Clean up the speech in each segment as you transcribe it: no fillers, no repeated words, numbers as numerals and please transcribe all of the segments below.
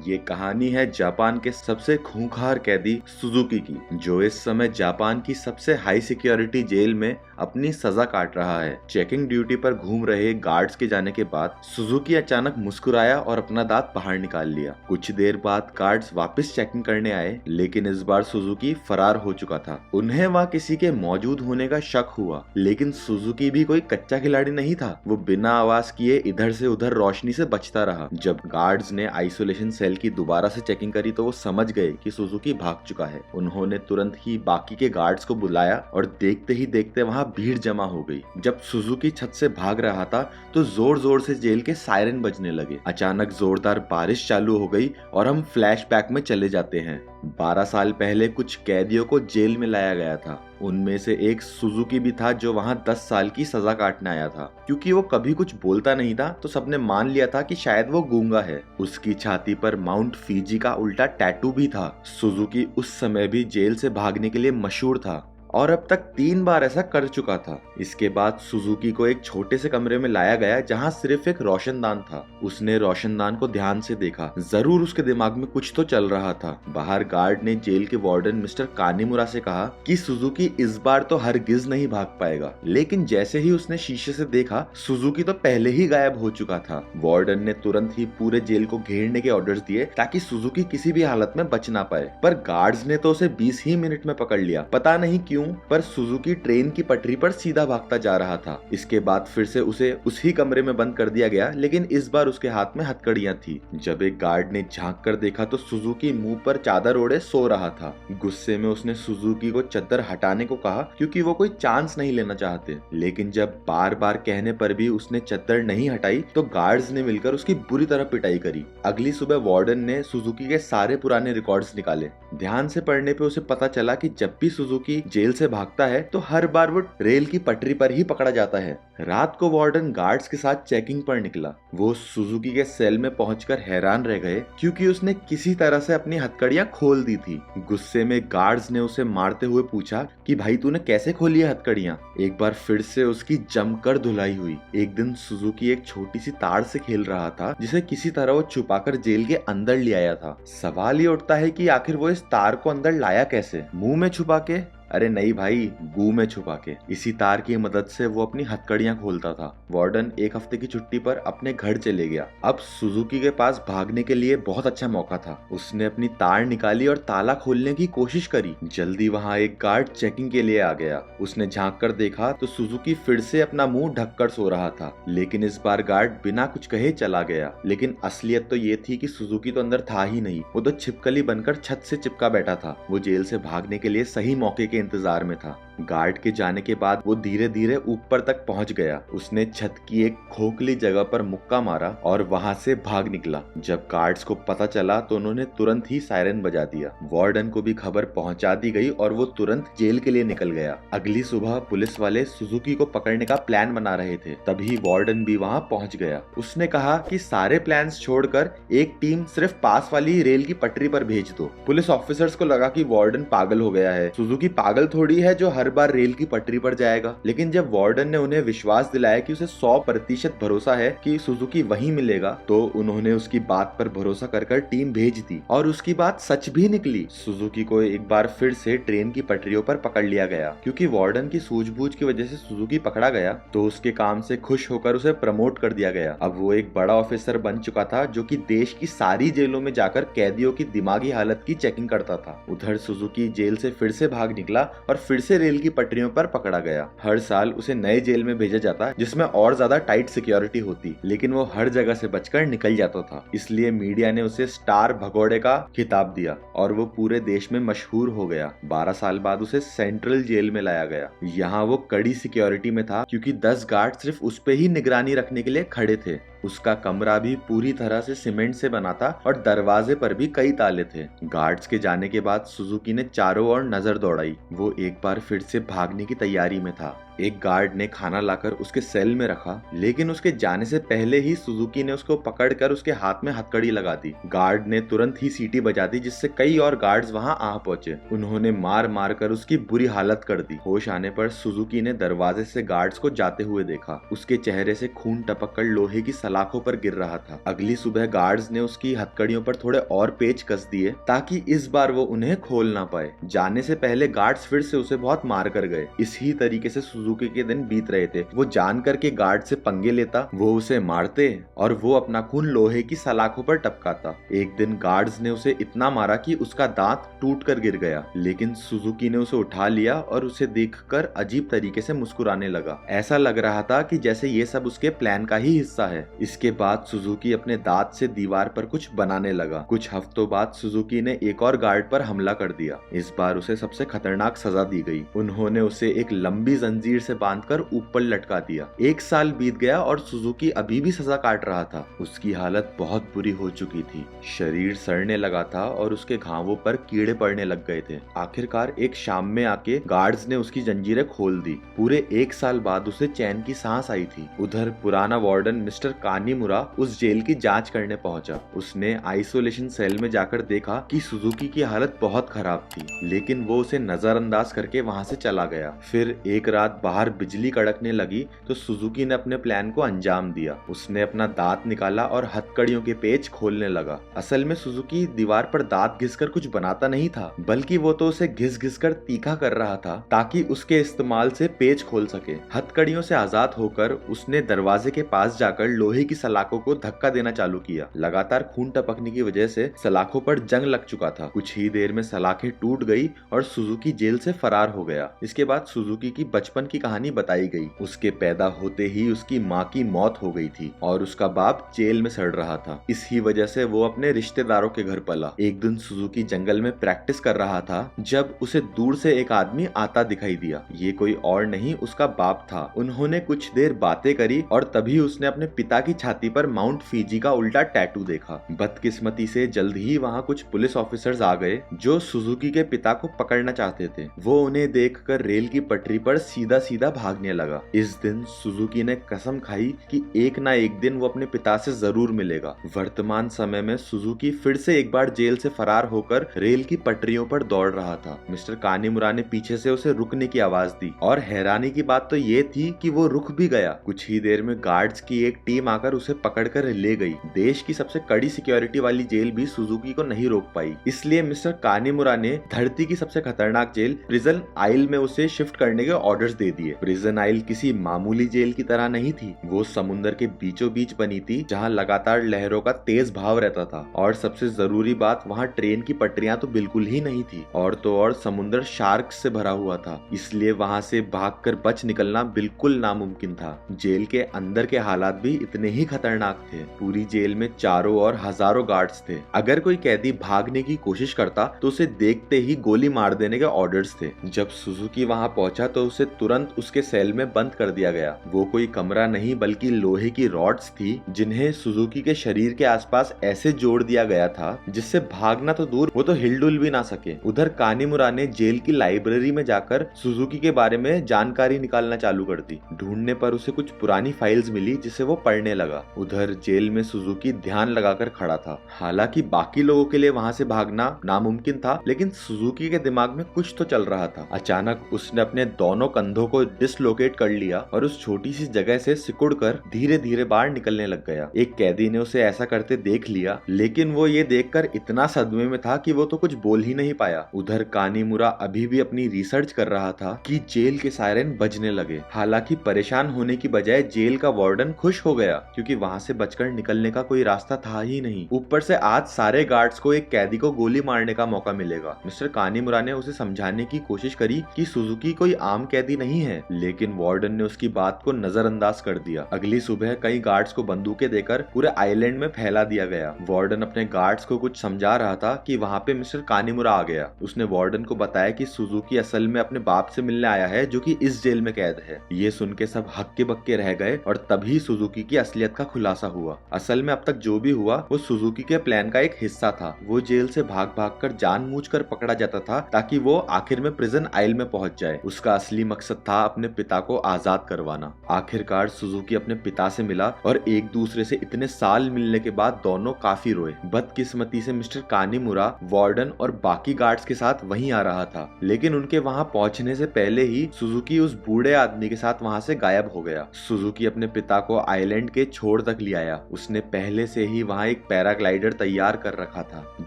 ये कहानी है जापान के सबसे खूंखार कैदी सुजुकी की, जो इस समय जापान की सबसे हाई सिक्योरिटी जेल में अपनी सजा काट रहा है। चेकिंग ड्यूटी पर घूम रहे गार्ड्स के जाने के बाद सुजुकी अचानक मुस्कुराया और अपना दांत बाहर निकाल लिया। कुछ देर बाद गार्ड्स वापस चेकिंग करने आए, लेकिन इस बार सुजुकी फरार हो चुका था। उन्हें वहां किसी के मौजूद होने का शक हुआ, लेकिन सुजुकी भी कोई कच्चा खिलाड़ी नहीं था। वो बिना आवाज किए इधर से उधर रोशनी से बचता रहा। जब गार्ड्स ने आइसोलेशन सेल की दोबारा से चेकिंग करी तो वो समझ गए कि सुजुकी भाग चुका है। उन्होंने तुरंत ही बाकी के गार्ड्स को बुलाया और देखते ही देखते वहां भीड़ जमा हो गई। जब सुजुकी छत से भाग रहा था तो जोर जोर से जेल के सायरन बजने लगे। अचानक जोरदार बारिश चालू हो गई और हम फ्लैशबैक में चले जाते हैं। 12 साल पहले कुछ कैदियों को जेल में लाया गया था। उनमें से एक सुजुकी भी था, जो वहां 10 साल की सजा काटने आया था। क्योंकि वो कभी कुछ बोलता नहीं था तो सबने मान लिया था कि शायद वो गूंगा है। उसकी छाती पर माउंट फीजी का उल्टा टैटू भी था। सुजुकी उस समय भी जेल से भागने के लिए मशहूर था और अब तक 3 बार ऐसा कर चुका था। इसके बाद सुजुकी को एक छोटे से कमरे में लाया गया जहां सिर्फ एक रोशनदान था। उसने रोशनदान को ध्यान से देखा। जरूर उसके दिमाग में कुछ तो चल रहा था। बाहर गार्ड ने जेल के वार्डन मिस्टर कानीमुरा से कहा कि सुजुकी इस बार तो हरगिज नहीं भाग पाएगा। लेकिन जैसे ही उसने शीशे से देखा, सुजुकी तो पहले ही गायब हो चुका था। वार्डन ने तुरंत ही पूरे जेल को घेरने के ऑर्डर्स दिए ताकि सुजुकी किसी भी हालत में बच ना पाए। पर गार्ड्स ने तो उसे 20 ही मिनट में पकड़ लिया। पता नहीं क्यों, पर सुजुकी ट्रेन की पटरी पर सीधा भागता जा रहा था। इसके बाद फिर से उसे उसी कमरे में बंद कर दिया गया, लेकिन इस बार उसके हाथ में हथकड़ियां थी। जब एक गार्ड ने झांक कर देखा तो सुजुकी मुंह पर चादर ओढ़े सो रहा था। गुस्से में उसने सुजुकी को चादर हटाने को कहा, क्योंकि वो कोई चांस नहीं लेना चाहते। लेकिन जब बार बार कहने पर भी उसने चादर नहीं हटाई तो गार्ड्स ने मिलकर उसकी बुरी तरह पिटाई करी। अगली सुबह वार्डन ने सुजुकी के सारे पुराने रिकॉर्ड्स निकाले। ध्यान से पढ़ने पे उसे पता चला कि जब भी सुजुकी जेल से भागता है तो हर बार वो रेल की पटरी पर ही पकड़ा जाता है। रात को वार्डन गार्ड्स के साथ चेकिंग पर निकला। वो सुजुकी के सेल में पहुंचकर हैरान रह गए, क्योंकि उसने किसी तरह से अपनी हथकड़ियां खोल दी थी। गुस्से में गार्ड्स ने उसे मारते हुए पूछा कि भाई तूने कैसे खोली है हथकड़ियां। एक बार फिर से उसकी जमकर धुलाई हुई। एक दिन सुजुकी एक छोटी सी तार से खेल रहा था, जिसे किसी तरह वो छुपाकर जेल के अंदर ले आया था। सवाल ये उठता है कि आखिर वो इस तार को अंदर लाया कैसे? मुंह में छुपा के? अरे नहीं भाई, गू में छुपा के। इसी तार की मदद से वो अपनी हथकड़ियां खोलता था। वार्डन एक हफ्ते की छुट्टी पर अपने घर चले गया। अब सुजुकी के पास भागने के लिए बहुत अच्छा मौका था। उसने अपनी तार निकाली और ताला खोलने की कोशिश करी। जल्दी वहां एक गार्ड चेकिंग के लिए आ गया। उसने झांक कर देखा तो सुजुकी फिर से अपना मुंह ढककर सो रहा था। लेकिन इस बार गार्ड बिना कुछ कहे चला गया। लेकिन असलियत तो ये थी कि सुजुकी तो अंदर था ही नहीं। वो तो छिपकली बनकर छत से चिपका बैठा था। वो जेल से भागने के लिए सही मौके के इंतजार में था। गार्ड के जाने के बाद वो धीरे धीरे ऊपर तक पहुंच गया। उसने छत की एक खोखली जगह पर मुक्का मारा और वहां से भाग निकला। जब गार्ड्स को पता चला तो उन्होंने तुरंत ही सायरन बजा दिया। वार्डन को भी खबर पहुंचा दी गई और वो तुरंत जेल के लिए निकल गया। अगली सुबह पुलिस वाले सुजुकी को पकड़ने का प्लान बना रहे थे। तभी वार्डन भी वहां पहुंच गया। उसने कहा कि सारे प्लान्स छोड़कर एक टीम सिर्फ पास वाली रेल की पटरी पर भेज दो। पुलिस ऑफिसर्स को लगा कि वार्डन पागल हो गया है। सुजुकी पागल थोड़ी है जो हर बार रेल की पटरी पर जाएगा। लेकिन जब वार्डन ने उन्हें विश्वास दिलाया कि उसे 100% भरोसा है कि सुजुकी वहीं मिलेगा, तो उन्होंने उसकी बात पर भरोसा कर टीम भेज दी। और उसकी बात सच भी निकली। सुजुकी को एक बार फिर से ट्रेन की पटरियों पर पकड़ लिया गया। क्योंकि वार्डन की सूझबूझ की वजह से सुजुकी पकड़ा गया, तो उसके काम से खुश होकर उसे प्रमोट कर दिया गया। अब वो एक बड़ा ऑफिसर बन चुका था, जो कि देश की सारी जेलों में जाकर कैदियों की दिमागी हालत की चेकिंग करता था। उधर सुजुकी जेल से फिर से भाग निकला और फिर से रेल की पटरियों पर पकड़ा गया। हर साल उसे नए जेल में भेजा जाता, जिसमें और ज्यादा टाइट सिक्योरिटी होती, लेकिन वो हर जगह से बचकर निकल जाता था। इसलिए मीडिया ने उसे स्टार भगोड़े का खिताब दिया और वो पूरे देश में मशहूर हो गया। 12 साल बाद उसे सेंट्रल जेल में लाया गया। यहाँ वो कड़ी सिक्योरिटी में था, क्योंकि 10 गार्ड सिर्फ उस पे ही निगरानी रखने के लिए खड़े थे। उसका कमरा भी पूरी तरह से सीमेंट से बना था और दरवाजे पर भी कई ताले थे। गार्ड्स के जाने के बाद सुजुकी ने चारों ओर नजर दौड़ाई। वो एक बार फिर से भागने की तैयारी में था। एक गार्ड ने खाना लाकर उसके सेल में रखा, लेकिन उसके जाने से पहले ही सुजुकी ने उसको पकड़कर उसके हाथ में हथकड़ी लगा दी। गार्ड ने तुरंत ही सीटी बजा दी, जिससे कई और गार्ड्स वहां आ पहुंचे। उन्होंने मार मार कर उसकी बुरी हालत कर दी। होश आने पर सुजुकी ने दरवाजे से गार्ड्स को जाते हुए देखा। उसके चेहरे से खून टपककर लोहे की सलाखों पर गिर रहा था। अगली सुबह गार्ड्स ने उसकी हथकड़ियों पर थोड़े और पेच कस दिए ताकि इस बार वो उन्हें खोल ना पाए। जाने से पहले गार्ड्स फिर से उसे बहुत मार कर गए। इसी तरीके से सुजुकी के दिन बीत रहे थे। वो जानकर के गार्ड से पंगे लेता, वो उसे मारते और वो अपना खून लोहे की सलाखों पर टपकाता। एक दिन गार्ड्स ने उसे इतना मारा कि उसका दांत टूट कर गिर गया, लेकिन सुजुकी ने उसे उठा लिया और उसे देखकर अजीब तरीके से मुस्कुराने लगा। ऐसा लग रहा था कि जैसे ये सब उसके प्लान का ही हिस्सा है। इसके बाद सुजुकी अपने दांत से दीवार पर कुछ बनाने लगा। कुछ हफ्तों बाद सुजुकी ने एक और गार्ड पर हमला कर दिया। इस बार उसे सबसे खतरनाक सजा दी गई। उन्होंने उसे एक लंबी जंजीर से बांधकर ऊपर लटका दिया। 1 साल बीत गया और सुजुकी अभी भी सजा काट रहा था। उसकी हालत बहुत बुरी हो चुकी थी। शरीर सड़ने लगा था और उसके घावों पर कीड़े पड़ने लग गए थे। आखिरकार एक शाम में आके गार्ड्स ने उसकी जंजीरें खोल दी। पूरे 1 साल बाद उसे चैन की सांस आई थी। उधर पुराना वार्डन मिस्टर कानीमुरा उस जेल की जांच करने पहुंचा। उसने आइसोलेशन सेल में जाकर देखा कि सुजुकी की हालत बहुत खराब थी, लेकिन वो उसे नजरअंदाज करके वहां से चला गया। फिर एक रात बाहर बिजली कड़कने लगी तो सुजुकी ने अपने प्लान को अंजाम दिया। उसने अपना दांत निकाला और हथकड़ियों के पेच खोलने लगा। असल में सुजुकी दीवार पर दांत घिसकर कुछ बनाता नहीं था, बल्कि वो तो उसे घिस घिस कर तीखा कर रहा था ताकि उसके इस्तेमाल से पेच खोल सके। हथकड़ियों से आजाद होकर उसने दरवाजे के पास जाकर लोहे की सलाखों को धक्का देना चालू किया। लगातार खून टपकने की वजह से सलाखों पर जंग लग चुका था। कुछ ही देर में सलाखें टूट गई और सुजुकी जेल से फरार हो गया। इसके बाद सुजुकी की बचपन की कहानी बताई गई। उसके पैदा होते ही उसकी माँ की मौत हो गई थी और उसका बाप जेल में सड़ रहा था। इसी वजह से वो अपने रिश्तेदारों के घर पला। एक दिन सुजुकी जंगल में प्रैक्टिस कर रहा था जब उसे दूर से एक आदमी आता दिखाई दिया। ये कोई और नहीं, उसका बाप था। उन्होंने कुछ देर बातें करी और तभी उसने अपने पिता की छाती पर माउंट फीजी का उल्टा टैटू देखा। बदकिस्मती से जल्द ही वहाँ कुछ पुलिस ऑफिसर्स आ गए जो सुजुकी के पिता को पकड़ना चाहते थे। वो उन्हें देखकर रेल की पटरी पर सीधा सीधा भागने लगा। इस दिन सुजुकी ने कसम खाई कि एक ना एक दिन वो अपने पिता से जरूर मिलेगा। वर्तमान समय में सुजुकी फिर से एक बार जेल से फरार होकर रेल की पटरियों पर दौड़ रहा था। मिस्टर कानीमुरा ने पीछे से उसे रुकने की आवाज दी और हैरानी की बात तो ये थी कि वो रुक भी गया। कुछ ही देर में गार्ड्स की एक टीम आकर उसे पकड़कर ले गई। देश की सबसे कड़ी सिक्योरिटी वाली जेल भी सुजुकी को नहीं रोक पाई। इसलिए मिस्टर कानीमुरा ने धरती की सबसे खतरनाक जेल प्रिजन आइल में उसे शिफ्ट करने के ऑर्डर्स दे दिए। प्रिजन आइल किसी मामूली जेल की तरह नहीं थी। वो समुद्र के बीचों बीच बनी थी, जहाँ लगातार लहरों का तेज भाव रहता था। और सबसे जरूरी बात, वहाँ ट्रेन की पटरियां तो बिल्कुल ही नहीं थी। और तो और समुद्र शार्क से भरा हुआ था, इसलिए वहाँ से भागकर बच निकलना बिल्कुल नामुमकिन था। जेल के अंदर के हालात भी इतने ही खतरनाक थे। पूरी जेल में चारों ओर हजारों गार्ड्स थे। अगर कोई कैदी भागने की कोशिश करता तो उसे देखते ही गोली मार देने के ऑर्डर्स थे। जब सुजुकी वहाँ पहुंचा तो उसे तुरंत उसके सेल में बंद कर दिया गया। वो कोई कमरा नहीं बल्कि लोहे की रॉड्स थी, जिन्हें सुजुकी के शरीर के आसपास ऐसे जोड़ दिया गया था जिससे भागना तो दूर, वो तो हिलडुल भी ना सके। उधर कानीमुरा ने जेल की लाइब्रेरी में जाकर सुजुकी के बारे में जानकारी निकालना चालू कर दी। ढूंढने पर उसे कुछ पुरानी फाइल्स मिली जिसे वो पढ़ने लगा। उधर जेल में सुजुकी ध्यान लगाकर खड़ा था। हालांकि बाकी लोगों के लिए वहां से भागना नामुमकिन था, लेकिन सुजुकी के दिमाग में कुछ तो चल रहा था। अचानक उसने अपने दोनों कंधों को डिसलोकेट कर लिया और उस छोटी सी जगह से सिकुड़कर धीरे धीरे बाहर निकलने लग गया। एक कैदी ने उसे ऐसा करते देख लिया, लेकिन वो ये देखकर इतना सदमे में था कि वो तो कुछ बोल ही नहीं पाया। उधर कानीमुरा अभी भी अपनी रिसर्च कर रहा था कि जेल के सायरन बजने लगे। हालांकि परेशान होने की बजाय जेल का वार्डन खुश हो गया, क्योंकि वहां से बचकर निकलने का कोई रास्ता था ही नहीं। ऊपर से आज सारे गार्ड्स को एक कैदी को गोली मारने का मौका मिलेगा। मिस्टर कानीमुरा ने उसे समझाने की कोशिश करी कि सुजुकी कोई आम कैदी नहीं है, लेकिन वार्डन ने उसकी बात को नजरअंदाज कर दिया। अगली सुबह कई गार्ड्स को बंदूकें देकर पूरे आइलैंड में फैला दिया गया। वार्डन अपने गार्ड्स को कुछ समझा रहा था कि वहाँ पे मिस्टर कानीमुरा आ गया। उसने वार्डन को बताया कि सुजुकी असल में अपने बाप से मिलने आया है, जो कि इस जेल में कैद है। ये सुन के सब हक्के बक्के रह गए और तभी सुजुकी की असलियत का खुलासा हुआ। असल में अब तक जो भी हुआ वो सुजुकी के प्लान का एक हिस्सा था। वो जेल से भाग भाग कर जानबूझकर पकड़ा जाता था ताकि वो आखिर में प्रिजन आइल में पहुंच जाए। उसका असली मकसद था अपने पिता को आजाद करवाना। आखिरकार सुजुकी अपने पिता से मिला और एक दूसरे से इतने साल मिलने के बाद दोनों काफी रोए। बदकिस्मती से मिस्टर कानीमुरा वार्डन और बाकी गार्ड्स के साथ वहीं आ रहा था, लेकिन उनके वहां पहुंचने से पहले ही सुजुकी उस बूढ़े आदमी के साथ वहां से गायब हो गया। सुजुकी अपने पिता को आइलैंड के छोर तक ले आया। उसने पहले से ही वहां एक पैराग्लाइडर तैयार कर रखा था।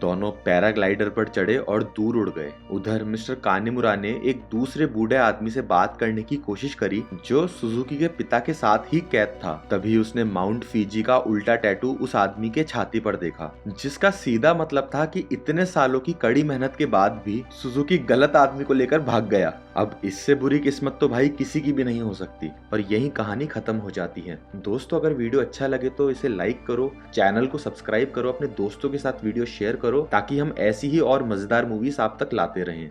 दोनों पैराग्लाइडर पर चढ़े और दूर उड़ गए। उधर मिस्टर कानीमुरा ने एक दूसरे बूढ़े आदमी से बात करने की कोशिश करी जो सुजुकी के पिता के साथ ही कैद था। तभी उसने माउंट फीजी का उल्टा टैटू उस आदमी के छाती पर देखा, जिसका सीधा मतलब था कि इतने सालों की कड़ी मेहनत के बाद भी सुजुकी गलत आदमी को लेकर भाग गया। अब इससे बुरी किस्मत तो भाई किसी की भी नहीं हो सकती। और यही कहानी खत्म हो जाती है। दोस्तों, अगर वीडियो अच्छा लगे तो इसे लाइक करो, चैनल को सब्सक्राइब करो, अपने दोस्तों के साथ वीडियो शेयर करो ताकि हम ऐसी ही और मजेदार मूवीज आप तक लाते रहें।